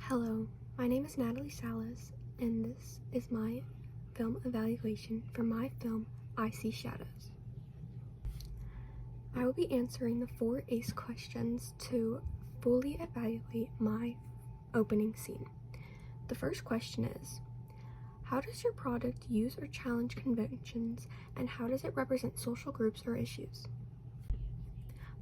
Hello, my name is Natalie Salas, and this is my film evaluation for my film, AICE Shadows. I will be answering the 4 ACE questions to fully evaluate my opening scene. The first question is, how does your product use or challenge conventions, and how does it represent social groups or issues?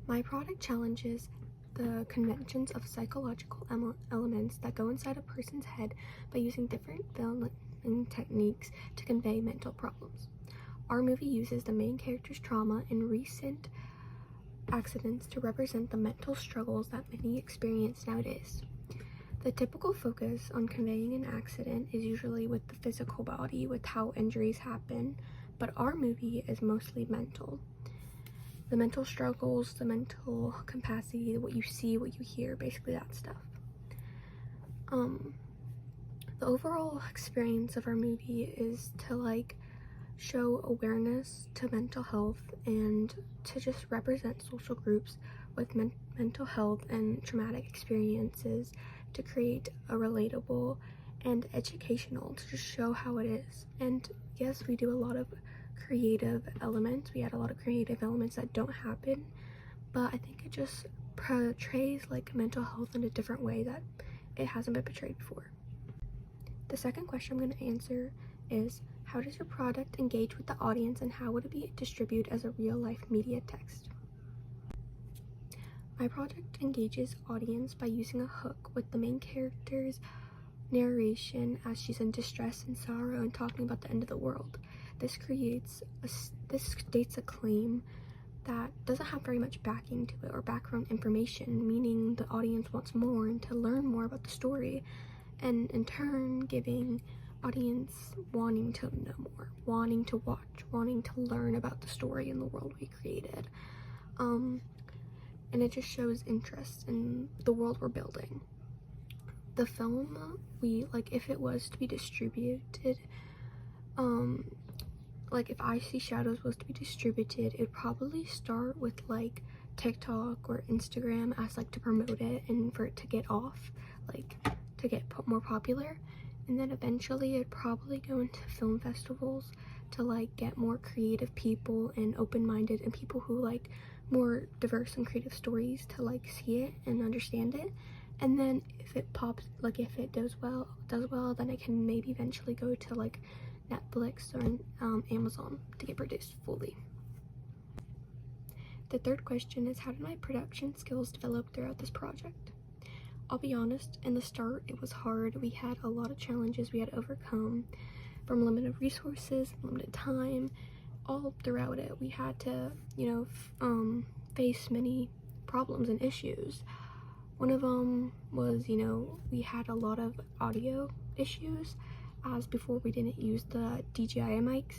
My product challenges the conventions of psychological elements that go inside a person's head by using different filming techniques to convey mental problems. Our movie uses the main character's trauma and recent accidents to represent the mental struggles that many experience nowadays. The typical focus on conveying an accident is usually with the physical body, with how injuries happen, but our movie is mostly mental. The mental struggles, the mental capacity, what you see, what you hear, basically that stuff. The overall experience of our movie is to show awareness to mental health and to just represent social groups with mental health and traumatic experiences, to create a relatable and educational, to just show how it is. And yes, we do a lot of creative elements. We add a lot of creative elements that don't happen, but I think it just portrays mental health in a different way that it hasn't been portrayed before. The second question I'm going to answer is, how does your product engage with the audience, and how would it be distributed as a real-life media text? My product engages audience by using a hook with the main character's narration as she's in distress and sorrow and talking about the end of the world. This states a claim that doesn't have very much backing to it or background information, meaning the audience wants more and to learn more about the story, and in turn giving audience wanting to know more, wanting to watch, wanting to learn about the story and the world we created. And it just shows interest in the world we're building. The film, if it was to be distributed, if AICE Shadows was to be distributed, it would probably start with TikTok or Instagram as to promote it and for it to get off, to get more popular, and then eventually it'd probably go into film festivals to get more creative people and open-minded and people who more diverse and creative stories to see it and understand it. And then if it pops, if it does well, then it can maybe eventually go to Netflix or Amazon to get produced fully. The third question is, how did my production skills develop throughout this project? I'll be honest, in the start it was hard. We had a lot of challenges we had to overcome, from limited resources, limited time. All throughout it we had to face many problems and issues. One of them was we had a lot of audio issues, as before we didn't use the DJI mics,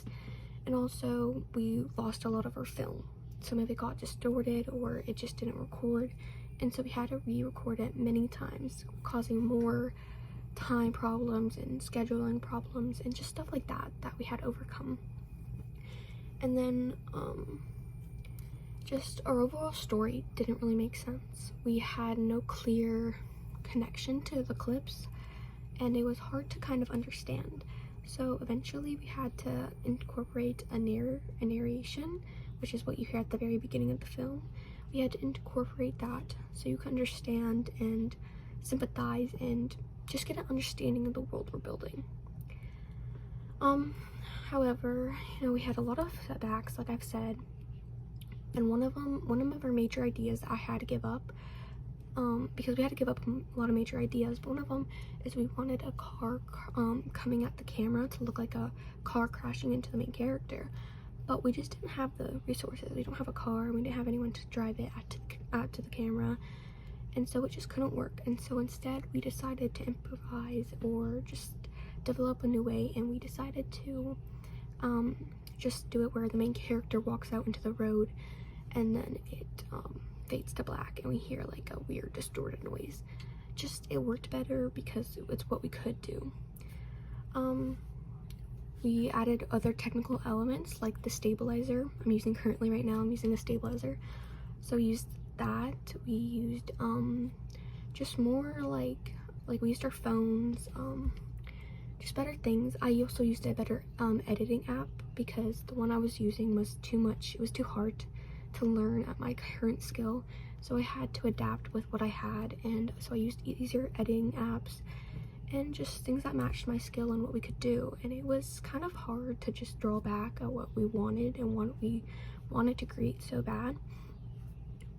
and also we lost a lot of our film. Some of it got distorted or it just didn't record, and so we had to re-record it many times, causing more time problems and scheduling problems and just stuff like that we had to overcome. And then just our overall story didn't really make sense. We had no clear connection to the clips, and it was hard to kind of understand. So eventually we had to incorporate a narration, which is what you hear at the very beginning of the film. We had to incorporate that so you can understand and sympathize and just get an understanding of the world we're building. However, we had a lot of setbacks, like I've said, and one of our major ideas I had to give up, because we had to give up a lot of major ideas, but one of them is we wanted a car coming at the camera to look like a car crashing into the main character, but we just didn't have the resources. We don't have a car, we didn't have anyone to drive it out to the camera, and so it just couldn't work. And so instead we decided to improvise or just develop a new way, and we decided to just do it where the main character walks out into the road and then it fades to black and we hear a weird distorted noise. It worked better because it's what we could do. We added other technical elements like the stabilizer I'm using currently right now. I'm using a stabilizer, so we used that. We used just more like we used our phones, just better things. I also used a better editing app because the one I was using was too much. It was too hard to learn at my current skill, so I had to adapt with what I had, and so I used easier editing apps and just things that matched my skill and what we could do. And it was kind of hard to just draw back at what we wanted and what we wanted to create so bad,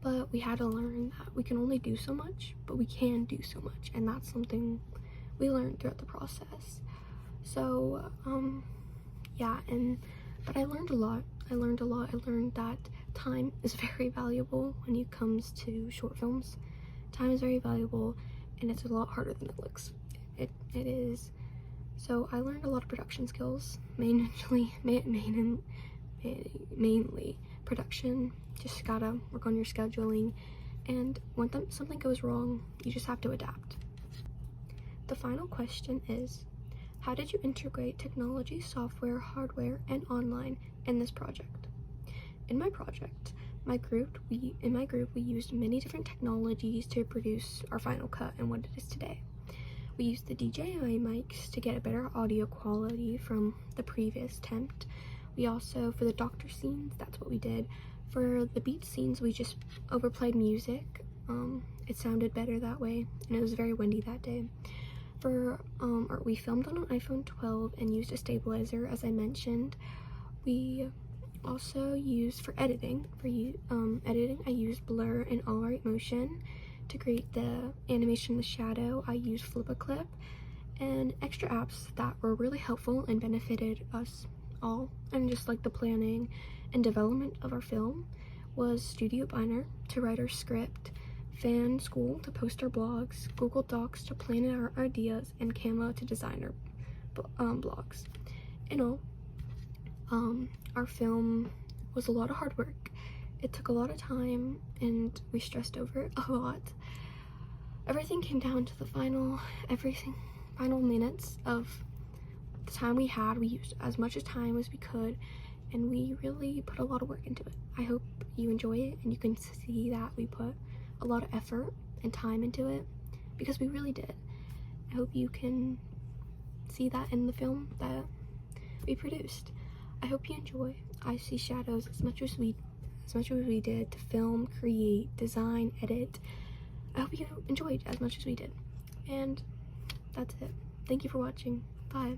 but we had to learn that we can only do so much, but we can do so much, and that's something we learned throughout the process. So yeah, but I learned a lot. I learned that time is very valuable when it comes to short films. Time is very valuable, and it's a lot harder than it looks. It is. So I learned a lot of production skills, mainly production. Just gotta work on your scheduling, and when something goes wrong, you just have to adapt. The final question is, how did you integrate technology, software, hardware, and online in this project? In my project, in my group, we used many different technologies to produce our final cut and what it is today. We used the DJI mics to get a better audio quality from the previous attempt. We also, for the doctor scenes, that's what we did. For the beach scenes, we just overplayed music. It sounded better that way, and it was very windy that day. We filmed on an iPhone 12 and used a stabilizer, as I mentioned. We also used for editing. I used blur and all right motion to create the animation in the shadow. I used Flip-a-Clip and extra apps that were really helpful and benefited us all, and just like the planning and development of our film was Studio Biner to write our script, Fan School to post our blogs, Google Docs to plan our ideas, and Canva to design our blogs. In all, our film was a lot of hard work. It took a lot of time, and we stressed over it a lot. Everything came down to the final minutes of the time we had. We used as much time as we could, and we really put a lot of work into it. I hope you enjoy it, and you can see that we put a lot of effort and time into it, because we really did. I hope you can see that in the film that we produced. I hope you enjoy AICE Shadows as much as we did to film, create, design, edit. I hope you enjoyed as much as we did. And that's it. Thank you for watching. Bye.